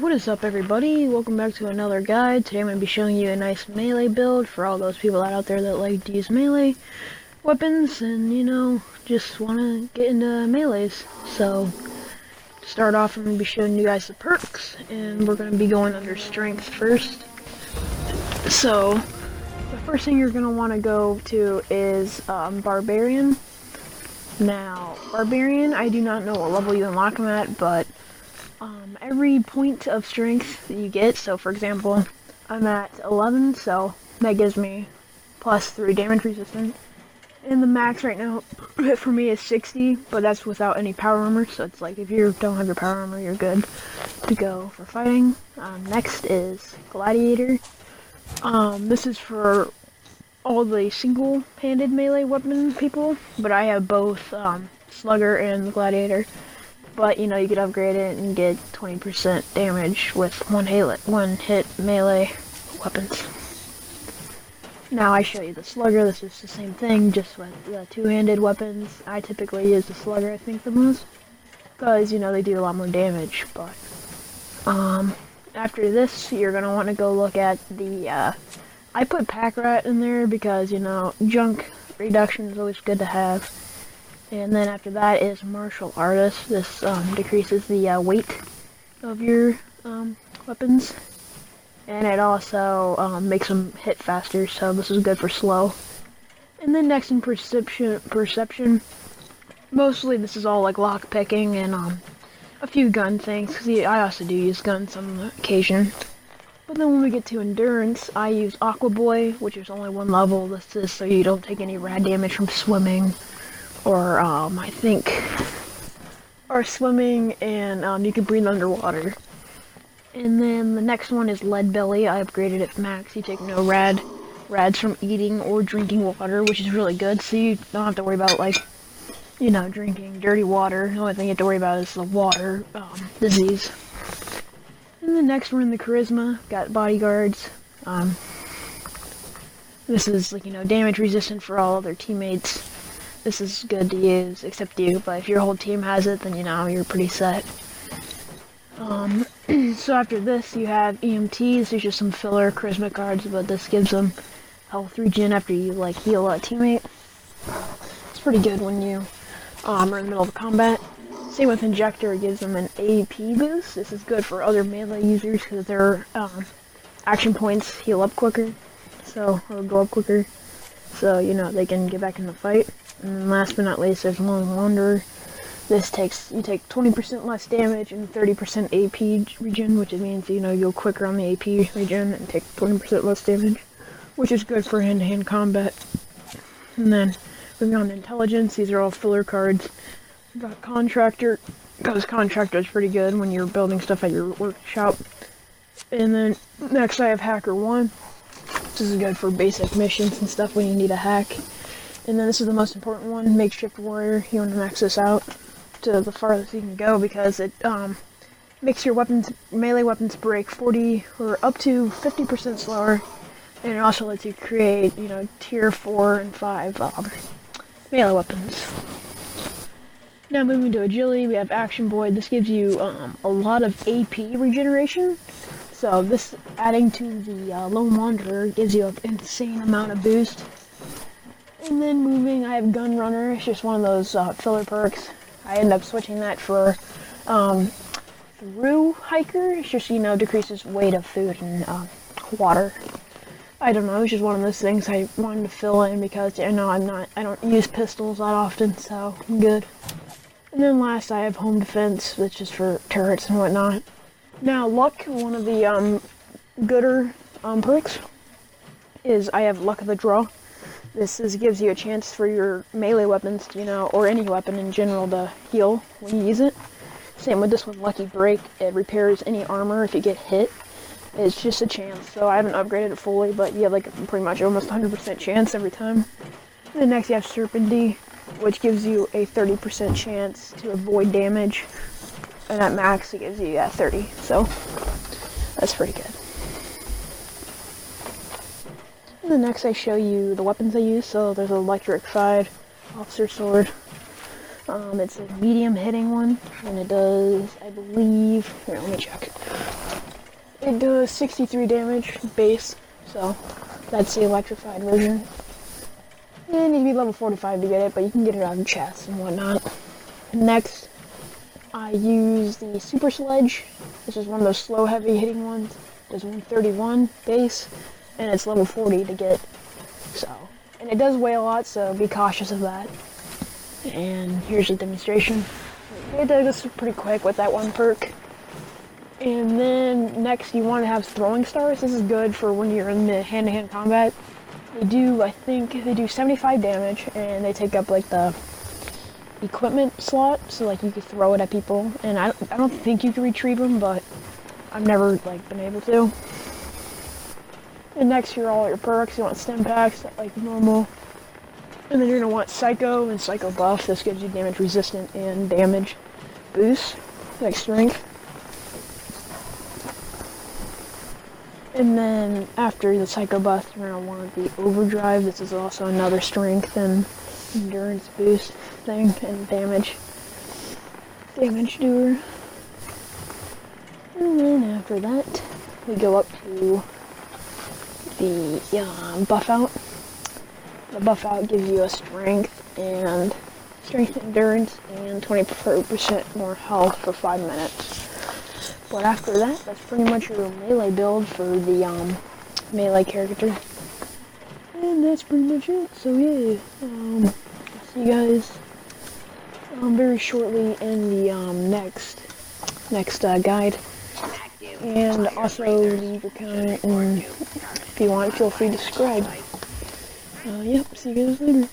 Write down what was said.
What is up, everybody? Welcome back to another guide. Today I'm going to be showing you a nice melee build for all those people out there that like to use melee weapons and, just want to get into melees. So, to start off, I'm going to be showing you guys the perks, and we're going to be going under strength first. So, the first thing you're going to want to go to is Barbarian. Now, Barbarian, I do not know what level you unlock him at, but every point of strength that you get, so for example, I'm at 11, so that gives me plus 3 damage resistance. And the max right now for me is 60, but that's without any power armor, so it's like if you don't have your power armor, you're good to go for fighting. Next is Gladiator. This is for all the single-handed melee weapon people, but I have both Slugger and Gladiator. But, you could upgrade it and get 20% damage with one hit melee weapons. Now I show you the Slugger. This is the same thing, just with the two-handed weapons. I typically use the Slugger, I think, the most. Because, they do a lot more damage. But, after this, you're going to want to go look at the, I put Pack Rat in there because, junk reduction is always good to have. And then after that is Martial Artist. This decreases the weight of your weapons. And it also makes them hit faster, so this is good for slow. And then next in Perception, mostly this is all like lock picking and a few gun things, because I also do use guns on occasion. But then when we get to Endurance, I use Aqua Boy, which is only one level. This is so you don't take any rad damage from swimming. Or, or swimming, and, you can breathe underwater. And then the next one is Lead Belly. I upgraded it max. You take no rads from eating or drinking water, which is really good, so you don't have to worry about, drinking dirty water. The only thing you have to worry about is the water, disease. And the next one in the Charisma, got Bodyguards. This is, damage resistant for all other teammates. This is good to use, except you, but if your whole team has it, then you're pretty set. So after this, you have E.M.T. These are just some filler charisma cards, but this gives them health regen after you, heal a teammate. It's pretty good when you are in the middle of combat. Same with Injector, it gives them an AP boost. This is good for other melee users, because their action points heal up quicker, or go up quicker, so, they can get back in the fight. And then last but not least, there's Lone Wanderer. You take 20% less damage and 30% AP regen, which means, you'll quicker on the AP regen and take 20% less damage, which is good for hand-to-hand combat. And then, moving on to Intelligence, these are all filler cards. We've got Contractor, because Contractor is pretty good when you're building stuff at your workshop. And then, next I have Hacker 1. This is good for basic missions and stuff when you need a hack. And then this is the most important one, Makeshift Warrior. You want to max this out to the farthest you can go, because it makes your melee weapons break 40 or up to 50% slower, and it also lets you create, tier 4 and 5 melee weapons. Now moving to Agility, we have Action Boy. This gives you a lot of AP regeneration. So this, adding to the Lone Wanderer, gives you an insane amount of boost. And then I have Gun Runner. It's just one of those filler perks. I end up switching that for Through Hiker. It's just, decreases weight of food and water. I don't know, it's just one of those things I wanted to fill in because I don't use pistols that often, so I'm good. And then last I have Home Defense, which is for turrets and whatnot. Now Luck, one of the gooder perks, is I have Luck of the Draw. This gives you a chance for your melee weapons, or any weapon in general, to heal when you use it. Same with this one, Lucky Break. It repairs any armor if you get hit. It's just a chance, so I haven't upgraded it fully, but you have pretty much almost 100% chance every time. And then next you have Serpenty, which gives you a 30% chance to avoid damage. And at max it gives you 30, so that's pretty good. And then next I show you the weapons I use. So there's an electrified officer sword, It's a medium hitting one, and it does, I believe, here, let me check. It does 63 damage base, so that's the electrified version. You need to be level 45 to get it, but you can get it out of chests and whatnot. Next, I use the Super Sledge. This is one of those slow heavy hitting ones. It does 131 base, and it's level 40 to get. So, and it does weigh a lot, so be cautious of that. And here's a demonstration. It does pretty quick with that one perk. And then next you want to have throwing stars. This is good for when you're in the hand-to-hand combat. They do, I think, they do 75 damage, and they take up like the equipment slot, so like you could throw it at people. And I don't think you can retrieve them, but I've never like been able to. And next, here are all your perks. You want stim packs, like normal. And then you're gonna want Psycho and Psycho Buff. This gives you damage resistant and damage boost, like strength. And then after the Psycho Buff, you're gonna want the Overdrive. This is also another strength and endurance boost thing, and damage doer. And then after that, we go up to the buff out. The buff out gives you a strength endurance and 20% more health for 5 minutes. But after that, that's pretty much your melee build for the melee character. And that's pretty much it. So yeah, I'll see you guys very shortly in the next guide. And also leave your comment, and if you want, feel free to subscribe. Yep, see you guys later.